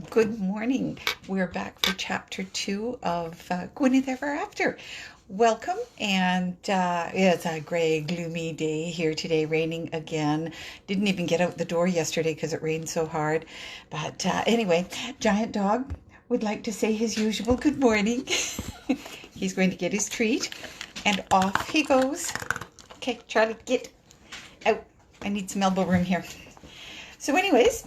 Good morning. We're back for chapter 2 of Gwyneth Ever After. Welcome, and it's a gray, gloomy day here today, raining again. Didn't even get out the door yesterday because it rained so hard. But anyway, Giant Dog would like to say his usual good morning. He's going to get his treat, and off he goes. Okay, Charlie, get out. I need some elbow room here. So anyways,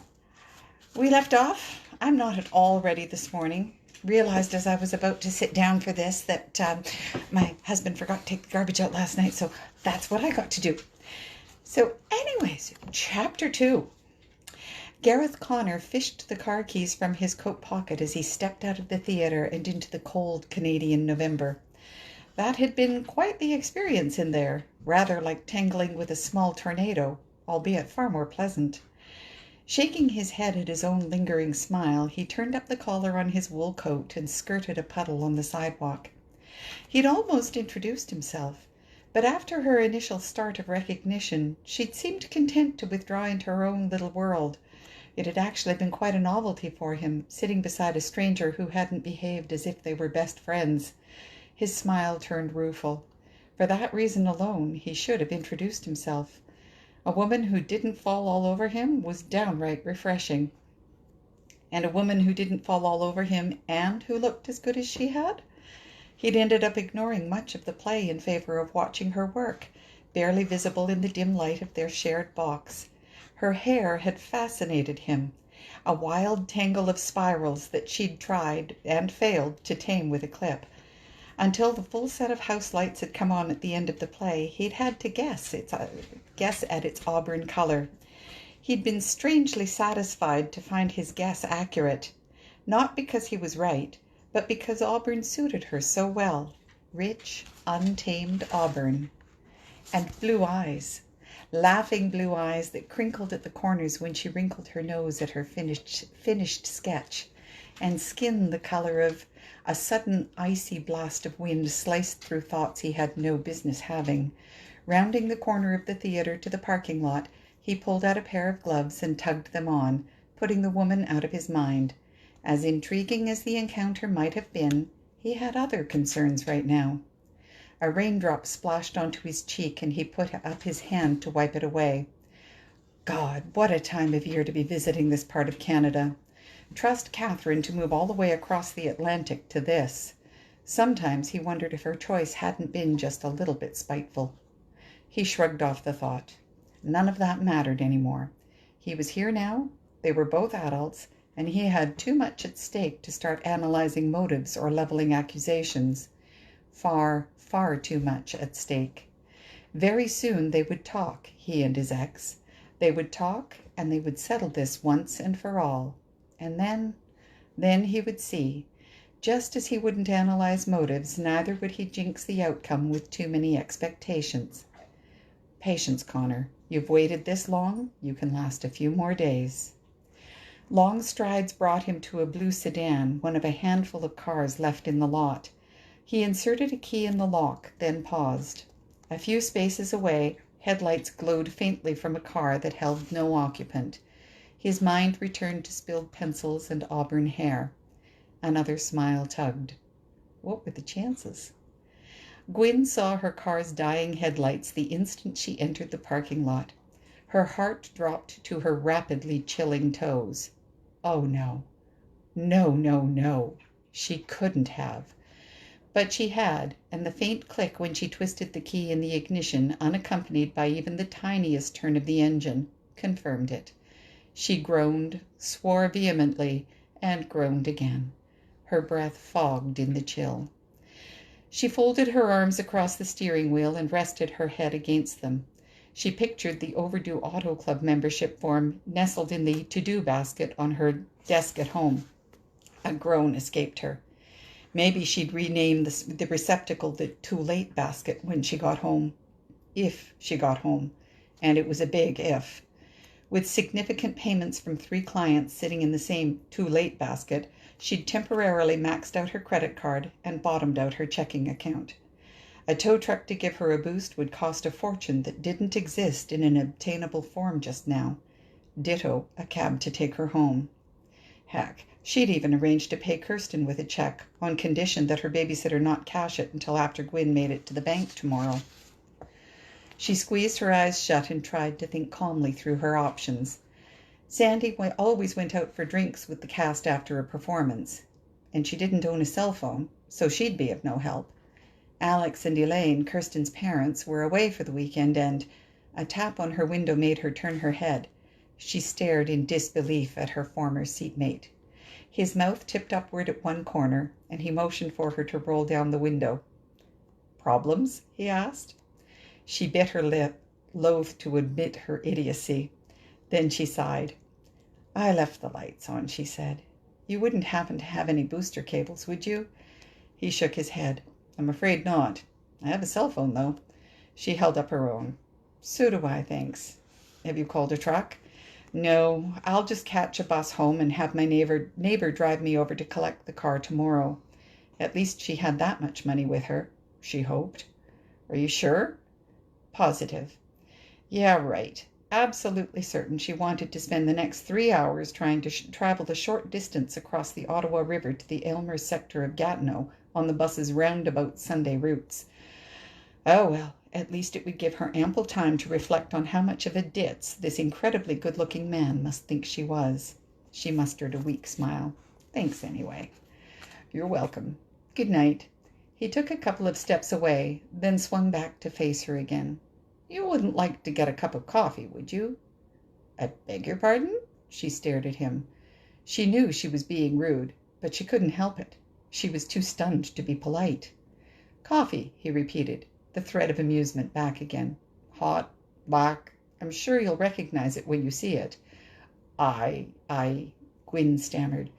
we left off. I'm not at all ready this morning. Realized as I was about to sit down for this that my husband forgot to take the garbage out last night, so that's what I got to do. So anyways, chapter 2. Gareth Connor fished the car keys from his coat pocket as he stepped out of the theatre and into the cold Canadian November. That had been quite the experience in there, rather like tangling with a small tornado, albeit far more pleasant. Shaking his head at his own lingering smile, he turned up the collar on his wool coat and skirted a puddle on the sidewalk. He'd almost introduced himself, but after her initial start of recognition, she'd seemed content to withdraw into her own little world. It had actually been quite a novelty for him, sitting beside a stranger who hadn't behaved as if they were best friends. His smile turned rueful. For that reason alone, he should have introduced himself. A woman who didn't fall all over him was downright refreshing. And a woman who didn't fall all over him and who looked as good as she had? He'd ended up ignoring much of the play in favor of watching her work, barely visible in the dim light of their shared box. Her hair had fascinated him, a wild tangle of spirals that she'd tried and failed to tame with a clip. Until the full set of house lights had come on at the end of the play, he'd had to guess at its auburn color. He'd been strangely satisfied to find his guess accurate, not because he was right, but because auburn suited her so well. Rich, untamed auburn. And blue eyes. Laughing blue eyes that crinkled at the corners when she wrinkled her nose at her finished sketch. And skin the color of a sudden icy blast of wind sliced through thoughts he had no business having. Rounding the corner of the theatre to the parking lot, he pulled out a pair of gloves and tugged them on, putting the woman out of his mind. As intriguing as the encounter might have been, he had other concerns right now. A raindrop splashed onto his cheek, and he put up his hand to wipe it away. God, what a time of year to be visiting this part of Canada. Trust Catherine to move all the way across the Atlantic to this. Sometimes he wondered if her choice hadn't been just a little bit spiteful. He shrugged off the thought. None of that mattered anymore. He was here now, they were both adults, and he had too much at stake to start analyzing motives or leveling accusations. Far, far too much at stake. Very soon they would talk, he and his ex. They would talk, and they would settle this once and for all. And then he would see. Just as he wouldn't analyze motives, neither would he jinx the outcome with too many expectations. Patience, Connor. You've waited this long, you can last a few more days. Long strides brought him to a blue sedan, one of a handful of cars left in the lot. He inserted a key in the lock, then paused. A few spaces away, headlights glowed faintly from a car that held no occupant. His mind returned to spilled pencils and auburn hair. Another smile tugged. What were the chances? Gwyn saw her car's dying headlights the instant she entered the parking lot. Her heart dropped to her rapidly chilling toes. Oh no. No, no, no. She couldn't have. But she had, and the faint click when she twisted the key in the ignition, unaccompanied by even the tiniest turn of the engine, confirmed it. She groaned, swore vehemently, and groaned again. Her breath fogged in the chill. She folded her arms across the steering wheel and rested her head against them. She pictured the overdue Auto Club membership form nestled in the to-do basket on her desk at home. A groan escaped her. Maybe she'd rename the receptacle the too-late basket when she got home. If she got home. And it was a big if. With significant payments from 3 clients sitting in the same too-late basket, she'd temporarily maxed out her credit card and bottomed out her checking account. A tow truck to give her a boost would cost a fortune that didn't exist in an obtainable form just now. Ditto a cab to take her home. Heck, she'd even arranged to pay Kirsten with a check on condition that her babysitter not cash it until after Gwyn made it to the bank tomorrow. She squeezed her eyes shut and tried to think calmly through her options. Sandy always went out for drinks with the cast after a performance, and she didn't own a cell phone, so she'd be of no help. Alex and Elaine, Kirsten's parents, were away for the weekend, and a tap on her window made her turn her head. She stared in disbelief at her former seatmate. His mouth tipped upward at one corner, and he motioned for her to roll down the window. "Problems?" he asked. She bit her lip, loath to admit her idiocy. Then she sighed. "I left the lights on," she said. "You wouldn't happen to have any booster cables, would you?" He shook his head. "I'm afraid not. I have a cell phone, though." She held up her own. "So do I, thanks. Have you called a truck?" "No, I'll just catch a bus home and have my neighbor drive me over to collect the car tomorrow." At least she had that much money with her, she hoped. "Are you sure?" "Positive." "Yeah, right. Absolutely certain she wanted to spend the next 3 hours trying to travel the short distance across the Ottawa River to the Aylmer sector of Gatineau on the bus's roundabout Sunday routes. Oh well, at least it would give her ample time to reflect on how much of a ditz this incredibly good-looking man must think she was. She mustered a weak smile. "Thanks anyway." "You're welcome. Good night." He took a couple of steps away, then swung back to face her again. "You wouldn't like to get a cup of coffee, would you?" "I beg your pardon?" She stared at him. She knew she was being rude, but she couldn't help it. She was too stunned to be polite. "Coffee," he repeated, the thread of amusement back again. "Hot, black. I'm sure you'll recognize it when you see it." I, Gwyn stammered.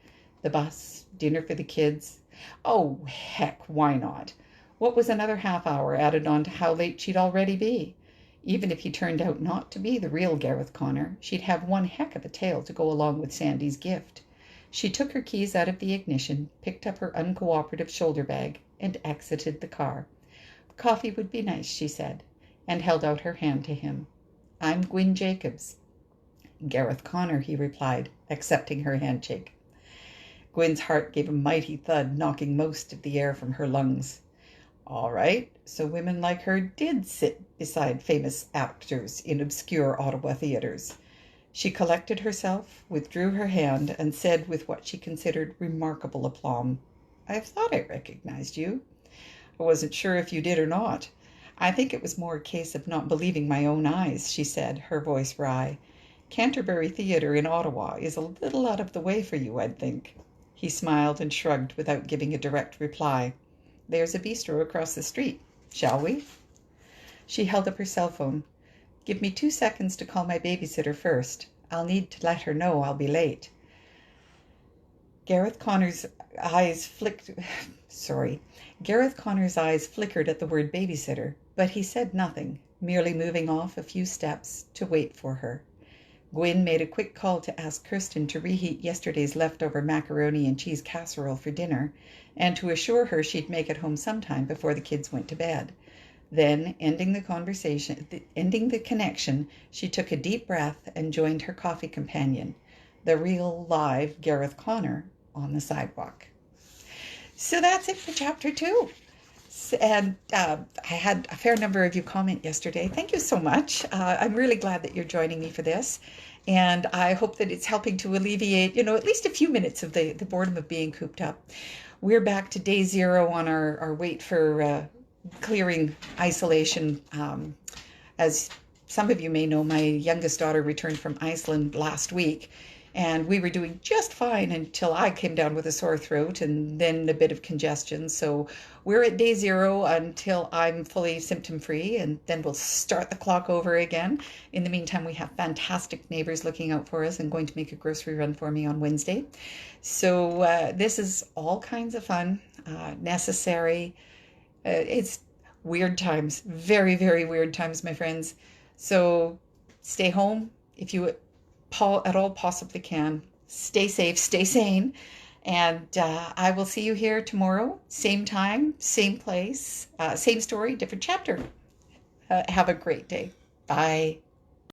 "The bus, dinner for the kids." "Oh, heck, why not?" What was another half hour added on to how late she'd already be? Even if he turned out not to be the real Gareth Connor, she'd have one heck of a tale to go along with Sandy's gift. She took her keys out of the ignition, picked up her uncooperative shoulder bag, and exited the car. "Coffee would be nice," she said, and held out her hand to him. "I'm Gwyn Jacobs." "Gareth Connor," he replied, accepting her handshake. Gwyn's heart gave a mighty thud, knocking most of the air from her lungs. All right, so women like her did sit beside famous actors in obscure Ottawa theatres. She collected herself, withdrew her hand, and said with what she considered remarkable aplomb, "I thought I recognized you." "I wasn't sure if you did or not." "I think it was more a case of not believing my own eyes," she said, her voice wry. "Canterbury Theatre in Ottawa is a little out of the way for you, I'd think." He smiled and shrugged without giving a direct reply. "There's a bistro across the street. Shall we?" She held up her cell phone. "Give me 2 seconds to call my babysitter first. I'll need to let her know I'll be late." Gareth Connor's eyes flickered at the word babysitter, but he said nothing, merely moving off a few steps to wait for her. Gwyn made a quick call to ask Kirsten to reheat yesterday's leftover macaroni and cheese casserole for dinner, and to assure her she'd make it home sometime before the kids went to bed. Then, ending the connection, she took a deep breath and joined her coffee companion, the real, live Gareth Connor, on the sidewalk. So that's it for Chapter 2. And I had a fair number of you comment yesterday. Thank you so much. I'm really glad that you're joining me for this. And I hope that it's helping to alleviate, at least a few minutes of the boredom of being cooped up. We're back to day 0 on our wait for clearing isolation. As some of you may know, my youngest daughter returned from Iceland last week. And we were doing just fine until I came down with a sore throat and then a bit of congestion. So we're at day 0 until I'm fully symptom-free, and then we'll start the clock over again. In the meantime, we have fantastic neighbors looking out for us and going to make a grocery run for me on Wednesday. So this is all kinds of fun, necessary. It's weird times, very, very weird times, my friends. So stay home if you at all possibly can. Stay safe, stay sane, and I will see you here tomorrow, same time, same place, same story, different chapter. Have a great day. Bye.